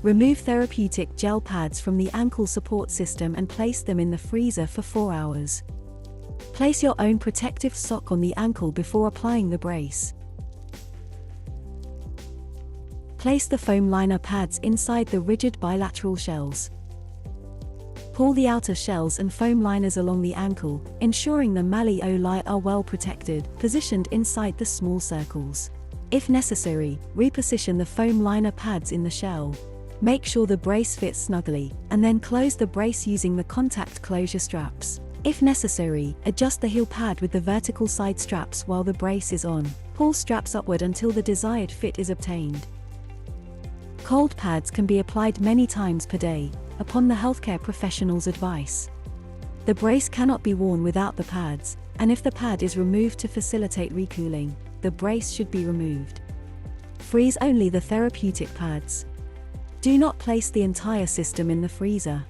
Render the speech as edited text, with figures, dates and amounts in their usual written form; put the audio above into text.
Remove therapeutic gel pads from the ankle support system and place them in the freezer for 4 hours. Place your own protective sock on the ankle before applying the brace. Place the foam liner pads inside the rigid bilateral shells. Pull the outer shells and foam liners along the ankle, ensuring the malleoli are well protected, positioned inside the small circles. If necessary, reposition the foam liner pads in the shell. Make sure the brace fits snugly, and then close the brace using the contact closure straps. If necessary, adjust the heel pad with the vertical side straps while the brace is on. Pull straps upward until the desired fit is obtained. Cold pads can be applied many times per day, upon the healthcare professional's advice. The brace cannot be worn without the pads, and if the pad is removed to facilitate recooling, the brace should be removed. Freeze only the therapeutic pads. Do not place the entire system in the freezer.